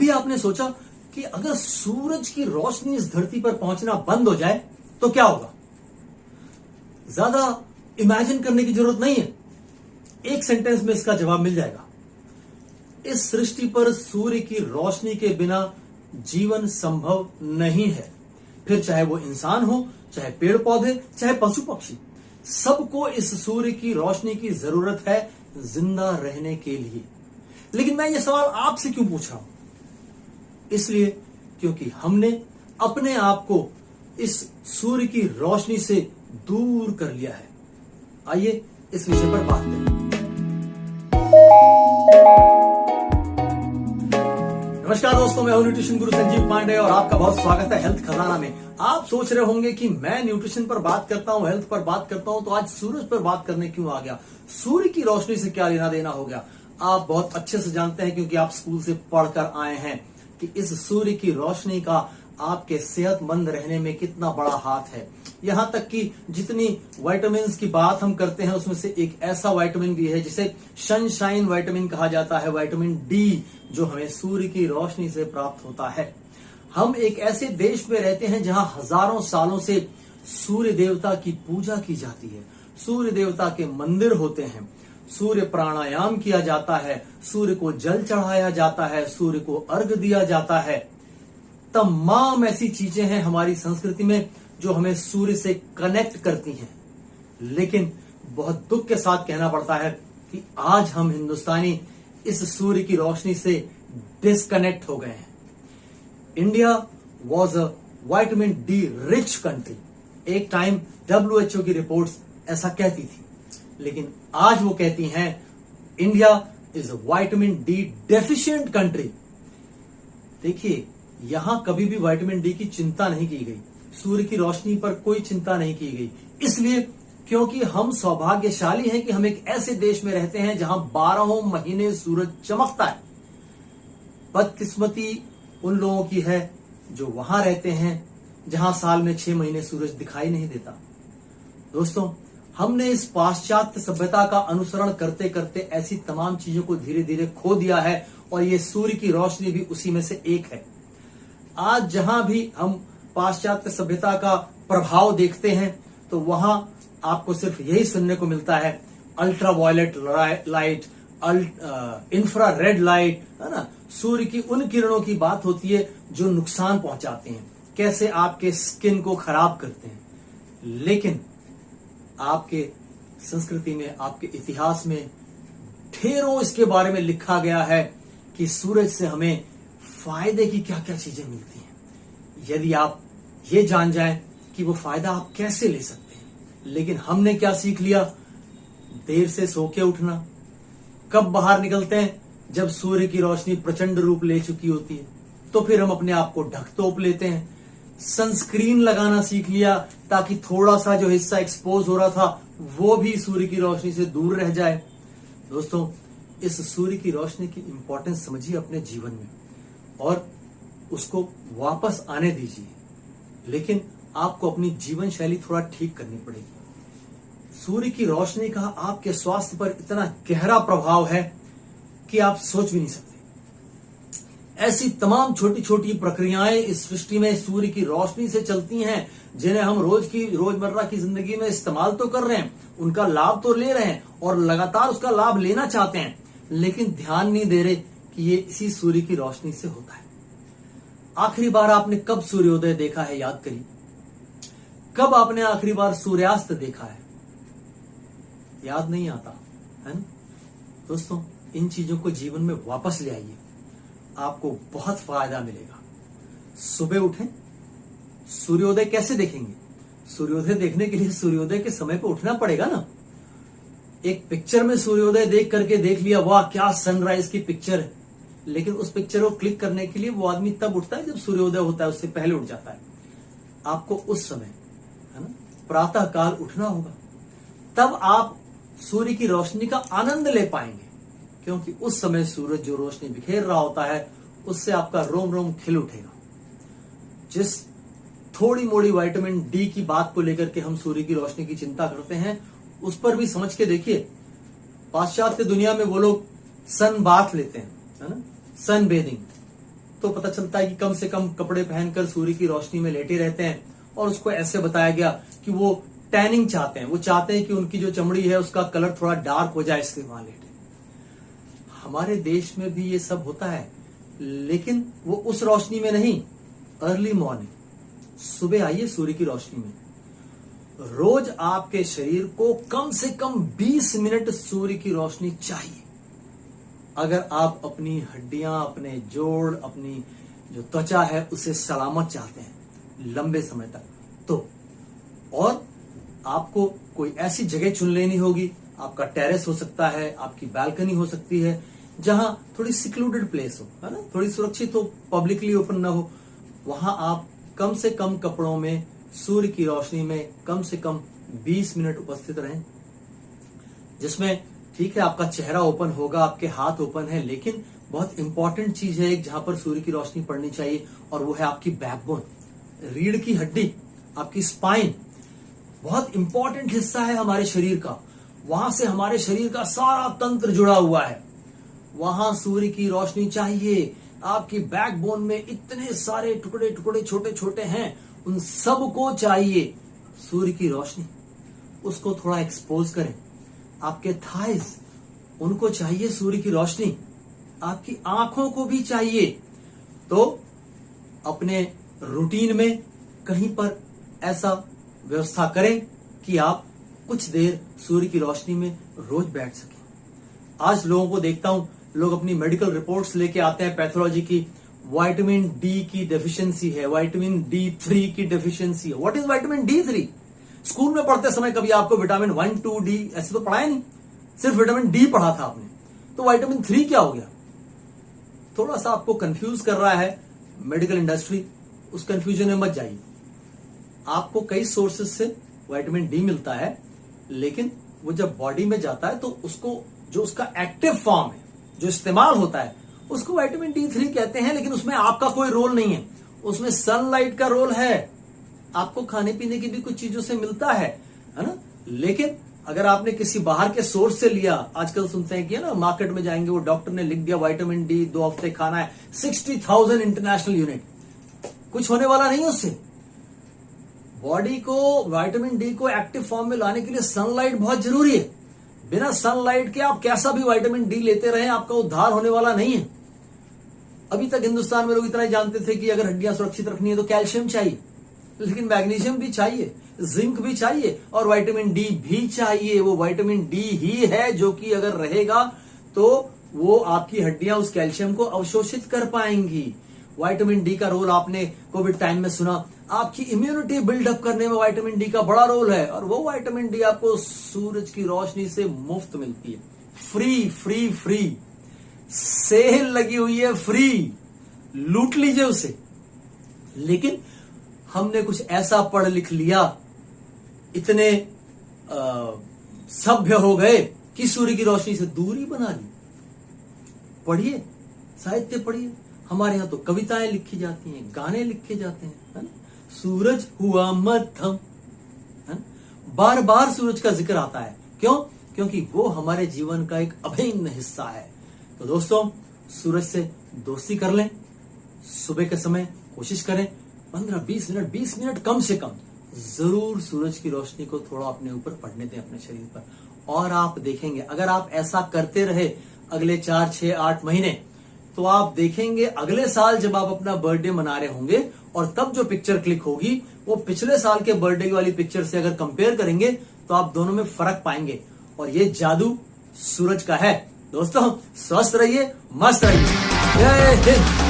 कभी आपने सोचा कि अगर सूरज की रोशनी इस धरती पर पहुंचना बंद हो जाए तो क्या होगा? ज्यादा इमेजिन करने की जरूरत नहीं है, एक सेंटेंस में इसका जवाब मिल जाएगा। इस सृष्टि पर सूर्य की रोशनी के बिना जीवन संभव नहीं है। फिर चाहे वो इंसान हो, चाहे पेड़ पौधे, चाहे पशु पक्षी, सबको इस सूर्य की रोशनी की जरूरत है जिंदा रहने के लिए। लेकिन मैं ये सवाल आपसे क्यों पूछ रहा हूं? इसलिए क्योंकि हमने अपने आप को इस सूर्य की रोशनी से दूर कर लिया है। आइए इस विषय पर बात करें। नमस्कार दोस्तों, मैं हूं न्यूट्रिशन गुरु संजीव पांडे और आपका बहुत स्वागत है हेल्थ खजाना में। आप सोच रहे होंगे कि मैं न्यूट्रिशन पर बात करता हूं, हेल्थ पर बात करता हूं, तो आज सूरज पर बात करने क्यों आ गया? सूर्य की रोशनी से क्या लेना देना हो गया? आप बहुत अच्छे से जानते हैं क्योंकि आप स्कूल से पढ़कर आए हैं कि इस सूर्य की रोशनी का आपके सेहतमंद रहने में कितना बड़ा हाथ है। यहां तक कि जितनी विटामिन की बात हम करते हैं उसमें से एक ऐसा विटामिन भी है जिसे सनशाइन विटामिन कहा जाता है, विटामिन डी, जो हमें सूर्य की रोशनी से प्राप्त होता है। हम एक ऐसे देश में रहते हैं जहां हजारों सालों से सूर्य देवता की पूजा की जाती है। सूर्य देवता के मंदिर होते हैं, सूर्य प्राणायाम किया जाता है, सूर्य को जल चढ़ाया जाता है, सूर्य को अर्घ दिया जाता है। तमाम ऐसी चीजें हैं हमारी संस्कृति में जो हमें सूर्य से कनेक्ट करती हैं। लेकिन बहुत दुख के साथ कहना पड़ता है कि आज हम हिंदुस्तानी इस सूर्य की रोशनी से डिस्कनेक्ट हो गए हैं। India was a vitamin D rich country. एक टाइम WHO की रिपोर्ट्स ऐसा कहती थी, लेकिन आज वो कहती हैं India is a vitamin D deficient country. देखिए, यहां कभी भी विटामिन डी की चिंता नहीं की गई, सूर्य की रोशनी पर कोई चिंता नहीं की गई। इसलिए क्योंकि हम सौभाग्यशाली हैं कि हम एक ऐसे देश में रहते हैं जहां 12 महीने सूरज चमकता है। बदकिस्मती उन लोगों की है जो वहां रहते हैं जहां साल में 6 महीने सूरज दिखाई नहीं देता। दोस्तों, हमने इस पाश्चात्य सभ्यता का अनुसरण करते करते ऐसी तमाम चीजों को धीरे धीरे खो दिया है और ये सूर्य की रोशनी भी उसी में से एक है। आज जहां भी हम पाश्चात्य सभ्यता का प्रभाव देखते हैं तो वहां आपको सिर्फ यही सुनने को मिलता है, ultraviolet light, infrared light, है ना। सूर्य की उन किरणों की बात होती है जो नुकसान पहुंचाते हैं, कैसे आपके स्किन को खराब करते हैं। लेकिन आपके संस्कृति में, आपके इतिहास में ढेरों इसके बारे में लिखा गया है कि सूरज से हमें फायदे की क्या क्या चीजें मिलती हैं, यदि आप ये जान जाएं कि वो फायदा आप कैसे ले सकते हैं। लेकिन हमने क्या सीख लिया? देर से सो के उठना। कब बाहर निकलते हैं? जब सूर्य की रोशनी प्रचंड रूप ले चुकी होती है, तो फिर हम अपने आप को ढक तोप लेते हैं। सनस्क्रीन लगाना सीख लिया ताकि थोड़ा सा जो हिस्सा एक्सपोज हो रहा था वो भी सूर्य की रोशनी से दूर रह जाए। दोस्तों, इस सूर्य की रोशनी की इंपॉर्टेंस समझिए अपने जीवन में और उसको वापस आने दीजिए। लेकिन आपको अपनी जीवन शैली थोड़ा ठीक करनी पड़ेगी। सूर्य की रोशनी का आपके स्वास्थ्य पर इतना गहरा प्रभाव है कि आप सोच भी नहीं सकते। ऐसी तमाम छोटी छोटी प्रक्रियाएं इस सृष्टि में सूर्य की रोशनी से चलती हैं जिन्हें हम रोजमर्रा की जिंदगी में इस्तेमाल तो कर रहे हैं, उनका लाभ तो ले रहे हैं और लगातार उसका लाभ लेना चाहते हैं, लेकिन ध्यान नहीं दे रहे कि ये इसी सूर्य की रोशनी से होता है। आखिरी बार आपने कब सूर्योदय देखा है? याद करिए। कब आपने आखिरी बार सूर्यास्त देखा है? याद नहीं आता, है ना। दोस्तों, इन चीजों को जीवन में वापस ले आइए, आपको बहुत फायदा मिलेगा। सुबह उठें। सूर्योदय कैसे देखेंगे? सूर्योदय देखने के लिए सूर्योदय के समय पे उठना पड़ेगा ना। एक पिक्चर में सूर्योदय देख करके देख लिया, वाह क्या सनराइज की पिक्चर है, लेकिन उस पिक्चर को क्लिक करने के लिए वो आदमी तब उठता है जब सूर्योदय होता है, उससे पहले उठ जाता है। आपको उस समय, है ना, प्रातः काल उठना होगा, तब आप सूर्य की रोशनी का आनंद ले पाएंगे, क्योंकि उस समय सूरज जो रोशनी बिखेर रहा होता है उससे आपका रोम रोम खिल उठेगा। जिस थोड़ी मोड़ी विटामिन डी की बात को लेकर के हम सूर्य की रोशनी की चिंता करते हैं, उस पर भी समझ के देखिए। पाश्चात्य दुनिया में वो लोग सन बाथ लेते हैं, है ना, सन बेदिंग। तो पता चलता है कि कम से कम कपड़े पहनकर सूर्य की रोशनी में लेटे रहते हैं। और उसको ऐसे बताया गया कि वो टैनिंग चाहते हैं, वो चाहते हैं कि उनकी जो चमड़ी है उसका कलर थोड़ा डार्क हो जाए, इसलिए वहां लेटे। हमारे देश में भी ये सब होता है, लेकिन वो उस रोशनी में नहीं। अर्ली मॉर्निंग, सुबह आइए सूर्य की रोशनी में। रोज आपके शरीर को कम से कम 20 मिनट सूर्य की रोशनी चाहिए। अगर आप अपनी हड्डियां, अपने जोड़, अपनी जो त्वचा है उसे सलामत चाहते हैं लंबे समय तक, तो और आपको कोई ऐसी जगह चुन लेनी होगी। आपका टेरेस हो सकता है, आपकी बालकनी हो सकती है, जहां थोड़ी सिक्लूडेड प्लेस हो, है ना, थोड़ी सुरक्षित हो, पब्लिकली ओपन ना हो। वहां आप कम से कम कपड़ों में सूर्य की रोशनी में कम से कम 20 मिनट उपस्थित रहें, जिसमें ठीक है आपका चेहरा ओपन होगा, आपके हाथ ओपन है, लेकिन बहुत इंपॉर्टेंट चीज है एक जहां पर सूर्य की रोशनी पड़नी चाहिए, और वो है आपकी बैकबोन, रीढ़ की हड्डी, आपकी स्पाइन। बहुत इंपॉर्टेंट हिस्सा है हमारे शरीर का, वहां से हमारे शरीर का सारा तंत्र जुड़ा हुआ है। वहां सूर्य की रोशनी चाहिए। आपकी बैकबोन में इतने सारे टुकड़े टुकड़े छोटे छोटे हैं, उन सबको चाहिए सूर्य की रोशनी। उसको थोड़ा एक्सपोज करें। आपके थाइज, उनको चाहिए सूर्य की रोशनी। आपकी आंखों को भी चाहिए। तो अपने रूटीन में कहीं पर ऐसा व्यवस्था करें कि आप कुछ देर सूर्य की रोशनी में रोज बैठ सकें। आज लोगों को देखता हूं, लोग अपनी मेडिकल रिपोर्ट्स लेके आते हैं पैथोलॉजी की, विटामिन डी की डेफिशिएंसी है, विटामिन D3 की डेफिशिएंसी है। What is vitamin D3? School में पढ़ते समय कभी आपको विटामिन 1, 2, D ऐसे तो पढ़ाया नहीं, सिर्फ विटामिन डी पढ़ा था आपने। तो विटामिन 3 क्या हो गया? थोड़ा सा आपको कंफ्यूज कर रहा है मेडिकल इंडस्ट्री, उस कंफ्यूजन में मत जाइए। आपको कई सोर्सेज से विटामिन डी मिलता है, लेकिन वो जब बॉडी में जाता है तो उसको जो उसका एक्टिव फॉर्म है, जो इस्तेमाल होता है, उसको विटामिन D3 कहते हैं। लेकिन उसमें आपका कोई रोल नहीं है, उसमें सनलाइट का रोल है। आपको खाने पीने की भी कुछ चीजों से मिलता है ना। लेकिन अगर आपने किसी बाहर के सोर्स से लिया, आजकल सुनते हैं कि ना मार्केट में जाएंगे, वो डॉक्टर ने लिख दिया विटामिन डी 2 हफ्ते खाना है, 60,000 इंटरनेशनल यूनिट, कुछ होने वाला नहीं है उससे। बॉडी को विटामिन डी को एक्टिव फॉर्म में लाने के लिए सनलाइट बहुत जरूरी है। बिना सनलाइट के आप कैसा भी विटामिन डी लेते रहे, आपका उद्धार होने वाला नहीं है। अभी तक हिंदुस्तान में लोग इतना ही जानते थे कि अगर हड्डियां सुरक्षित रखनी है तो कैल्शियम चाहिए, लेकिन मैग्नीशियम भी चाहिए, जिंक भी चाहिए और विटामिन डी भी चाहिए। वो विटामिन डी ही है जो कि अगर रहेगा तो वो आपकी हड्डियां उस कैल्शियम को अवशोषित कर पाएंगी। विटामिन डी का रोल आपने कोविड टाइम में सुना, आपकी इम्यूनिटी बिल्डअप करने में विटामिन डी का बड़ा रोल है। और वो विटामिन डी आपको सूरज की रोशनी से मुफ्त मिलती है, फ्री फ्री फ्री। सेल लगी हुई है, फ्री, लूट लीजिए उसे। लेकिन हमने कुछ ऐसा पढ़ लिख लिया, इतने सभ्य हो गए कि सूर्य की रोशनी से दूरी बना ली। पढ़िए, साहित्य पढ़िए, हमारे यहां तो कविताएं लिखी जाती हैं, गाने लिखे जाते हैं, है ना? सूरज हुआ मध्यम, बार बार सूरज का जिक्र आता है। क्यों? क्योंकि वो हमारे जीवन का एक अभिन्न हिस्सा है। तो दोस्तों, सूरज से दोस्ती कर लें। सुबह के समय कोशिश करें 15-20 मिनट, 20 मिनट कम से कम जरूर सूरज की रोशनी को थोड़ा अपने ऊपर पड़ने दें, अपने शरीर पर। और आप देखेंगे, अगर आप ऐसा करते रहे अगले 4, 6, 8 महीने, तो आप देखेंगे अगले साल जब आप अपना बर्थडे मना रहे होंगे और तब जो पिक्चर क्लिक होगी वो पिछले साल के बर्थडे वाली पिक्चर से अगर कंपेयर करेंगे तो आप दोनों में फर्क पाएंगे। और ये जादू सूरज का है। दोस्तों, स्वस्थ रहिए, मस्त रहिए। जय हिंद।